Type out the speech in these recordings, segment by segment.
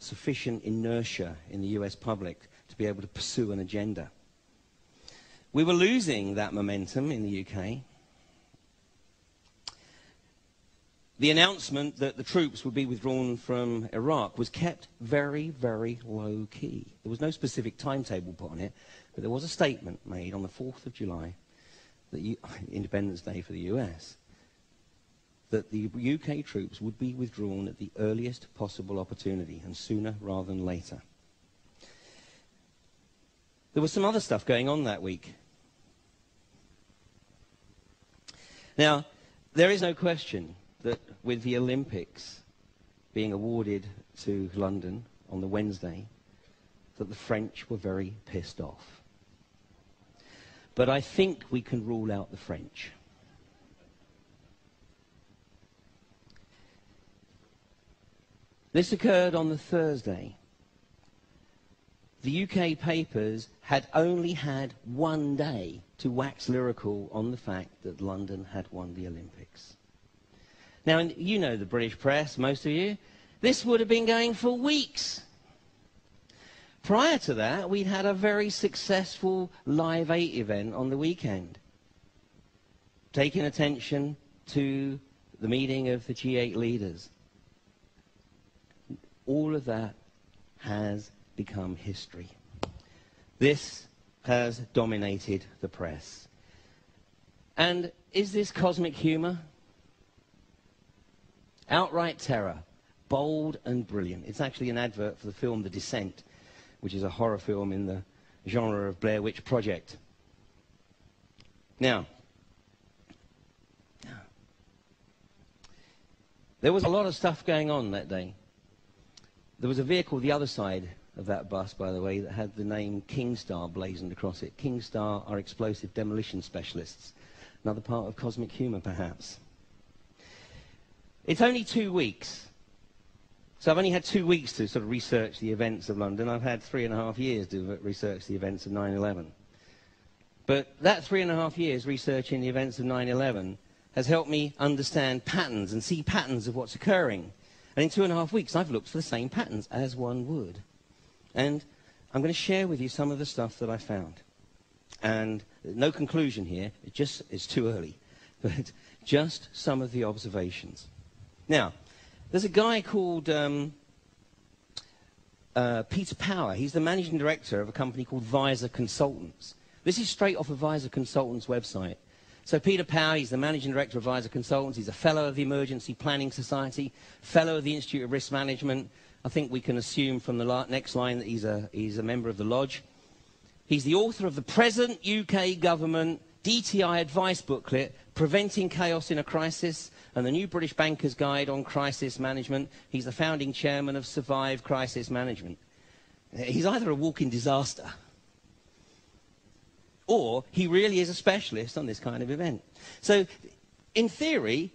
sufficient inertia in the US public to be able to pursue an agenda. We were losing that momentum in the UK. The announcement that the troops would be withdrawn from Iraq was kept very, very low key. There was no specific timetable put on it, but there was a statement made on the 4th of July, Independence Day for the US, that the UK troops would be withdrawn at the earliest possible opportunity, and sooner rather than later. There was some other stuff going on that week. Now, there is no question that with the Olympics being awarded to London on the Wednesday, that the French were very pissed off. But I think we can rule out the French. This occurred on the Thursday. The UK papers had only had one day to wax lyrical on the fact that London had won the Olympics. Now, you know the British press, most of you. This would have been going for weeks. Prior to that, we'd had a very successful Live 8 event on the weekend, taking attention to the meeting of the G8 leaders. All of that has become history. This has dominated the press. And is this cosmic humor? Outright terror, bold and brilliant. It's actually an advert for the film The Descent, which is a horror film in the genre of Blair Witch Project. Now, there was a lot of stuff going on that day. There was a vehicle the other side of that bus, by the way, that had the name Kingstar blazoned across it. Kingstar are explosive demolition specialists. Another part of cosmic humor, perhaps. It's only 2 weeks. So I've only had 2 weeks to sort of research the events of London. I've had 3.5 years to research the events of 9/11. But that 3.5 years researching the events of 9/11 has helped me understand patterns and see patterns of what's occurring. And in 2.5 weeks, I've looked for the same patterns, as one would. And I'm going to share with you some of the stuff that I found. And no conclusion here, it's too early, but just some of the observations. Now, there's a guy called Peter Power. He's the managing director of a company called Visor Consultants. This is straight off of Visor Consultants' website. So Peter Power, he's the managing director of Visor Consultants. He's a fellow of the Emergency Planning Society, fellow of the Institute of Risk Management. I think we can assume from the next line that he's a member of the Lodge. He's the author of the present UK government DTI advice booklet, Preventing Chaos in a Crisis, and the New British Banker's Guide on Crisis Management. He's the founding chairman of Survive Crisis Management. He's either a walking disaster, or he really is a specialist on this kind of event. So, in theory,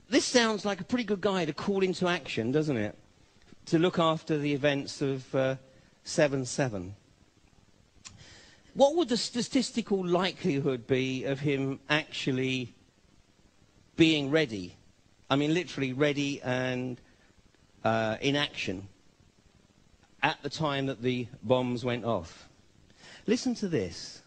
this sounds like a pretty good guy to call into action, doesn't it? To look after the events of 7/7. What would the statistical likelihood be of him actually being ready? I mean, literally ready and in action at the time that the bombs went off. Listen to this.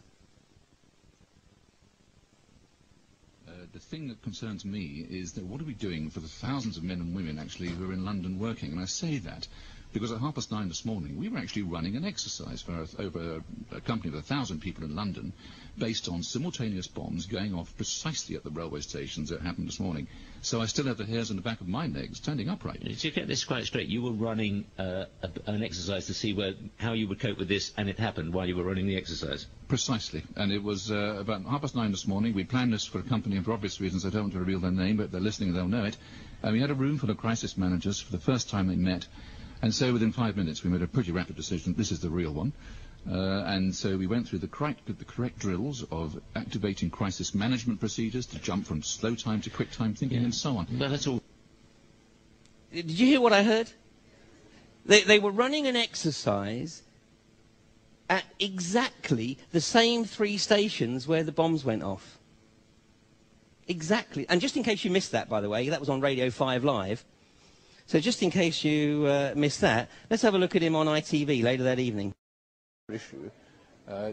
The thing that concerns me is that what are we doing for the thousands of men and women actually who are in London working? And I say that because at 9:30 this morning we were actually running an exercise for over a company of 1,000 people in London based on simultaneous bombs going off precisely at the railway stations that happened this morning. So I still have the hairs on the back of my legs standing upright. To get this quite straight, you were running an exercise to see how you would cope with this, and it happened while you were running the exercise? Precisely. And it was about 9:30 this morning. We planned this for a company, and for obvious reasons I don't want to reveal their name, but if they're listening they'll know it. And we had a room full of crisis managers for the first time they met. And so within 5 minutes we made a pretty rapid decision, this is the real one. And so we went through the correct drills of activating crisis management procedures to jump from slow time to quick time thinking and so on. Well, that's all. Did you hear what I heard? They were running an exercise at exactly the same 3 stations where the bombs went off. Exactly. And just in case you missed that, by the way, that was on Radio 5 Live. So just in case you missed that, let's have a look at him on ITV later that evening. Issue.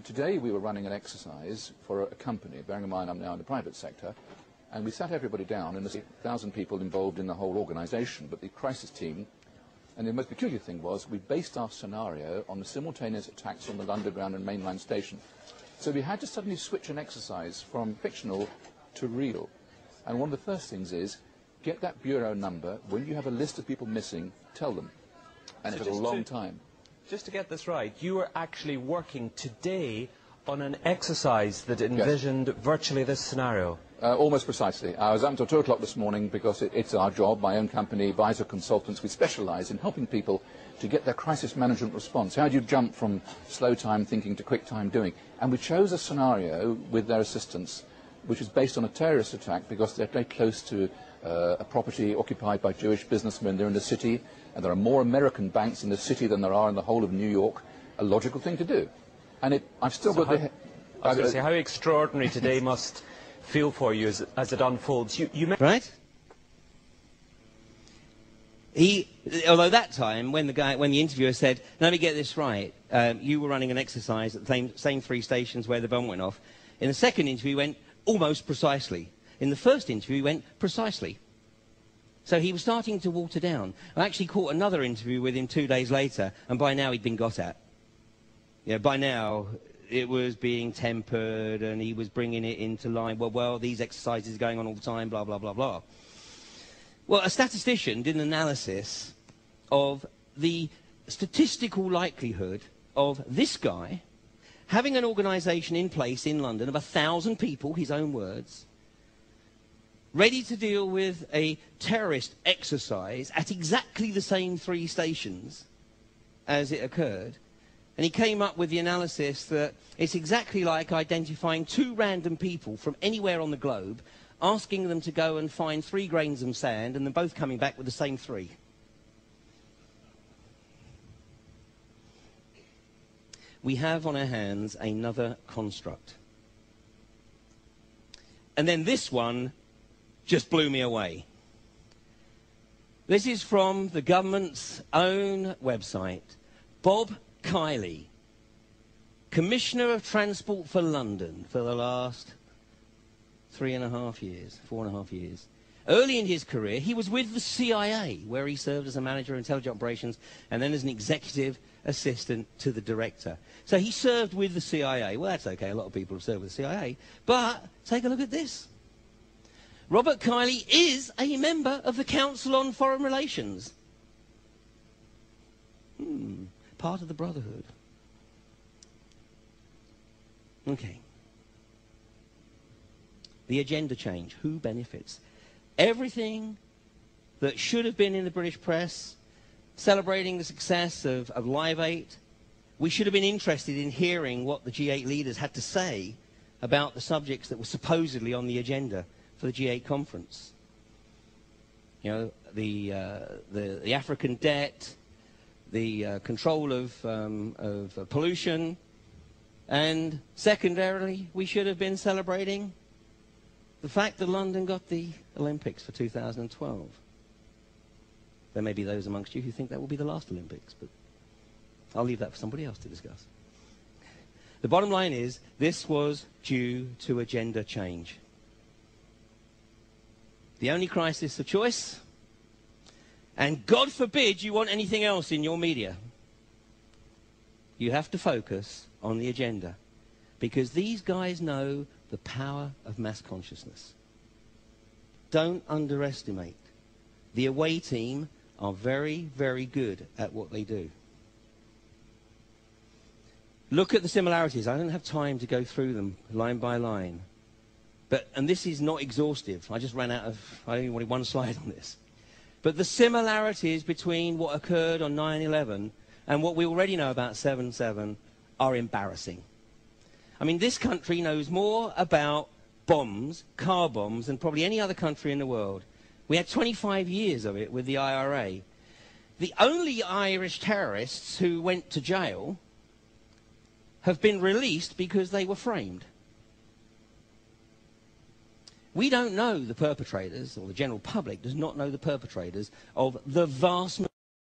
Today we were running an exercise for a company, bearing in mind I'm now in the private sector, and we sat everybody down, and there's 1,000 people involved in the whole organisation, but the crisis team, and the most peculiar thing was we based our scenario on the simultaneous attacks on the Underground and mainline station. So we had to suddenly switch an exercise from fictional to real. And one of the first things is, get that bureau number. When you have a list of people missing, tell them. And it took a long time. Just to get this right, you were actually working today on an exercise that envisioned virtually this scenario. Almost precisely. I was up until 2 o'clock this morning because it's our job, my own company, Visor Consultants. We specialise in helping people to get their crisis management response. How do you jump from slow time thinking to quick time doing? And we chose a scenario with their assistance, which is based on a terrorist attack because they're very close to a property occupied by Jewish businessmen. They're in the city, and there are more American banks in the city than there are in the whole of New York. A logical thing to do. And I've still got the... I was going to say, how extraordinary today must feel for you as it unfolds. Right? Although that time, when the interviewer said, let me get this right, you were running an exercise at the same 3 stations where the bomb went off. In the second interview, he went, almost precisely. In the first interview, he went, precisely. So he was starting to water down. I actually caught another interview with him 2 days later, and by now he'd been got at. You know, by now it was being tempered, and he was bringing it into line. Well, these exercises are going on all the time, blah, blah, blah, blah. Well, a statistician did an analysis of the statistical likelihood of this guy having an organisation in place in London of 1,000 people, his own words, ready to deal with a terrorist exercise at exactly the same 3 stations as it occurred. And he came up with the analysis that it's exactly like identifying 2 random people from anywhere on the globe, asking them to go and find 3 grains of sand, and then both coming back with the same 3. We have on our hands another construct. And then this one just blew me away. This is from the government's own website. Bob Kiley, Commissioner of Transport for London for the last 4.5 years. Early in his career, he was with the CIA, where he served as a manager of intelligence operations and then as an executive assistant to the director. So he served with the CIA. Well, that's okay. A lot of people have served with the CIA. But take a look at this. Robert Kiley is a member of the Council on Foreign Relations. Part of the Brotherhood. Okay. The agenda change. Who benefits? Everything that should have been in the British press, celebrating the success of Live 8, we should have been interested in hearing what the G8 leaders had to say about the subjects that were supposedly on the agenda for the G8 conference. You know, the African debt, the control of pollution, and secondarily, we should have been celebrating the fact that London got the Olympics for 2012. There may be those amongst you who think that will be the last Olympics, but I'll leave that for somebody else to discuss. The bottom line is, this was due to agenda change. The only crisis of choice, and God forbid you want anything else in your media. You have to focus on the agenda, because these guys know the power of mass consciousness. Don't underestimate. The away team are very, very good at what they do. Look at the similarities. I don't have time to go through them line by line. And this is not exhaustive. I just ran out of, I only wanted one slide on this. But the similarities between what occurred on 9/11 and what we already know about 7/7 are embarrassing. I mean, this country knows more about bombs, car bombs, than probably any other country in the world. We had 25 years of it with the IRA. The only Irish terrorists who went to jail have been released because they were framed. We don't know the perpetrators, or the general public does not know the perpetrators of the vast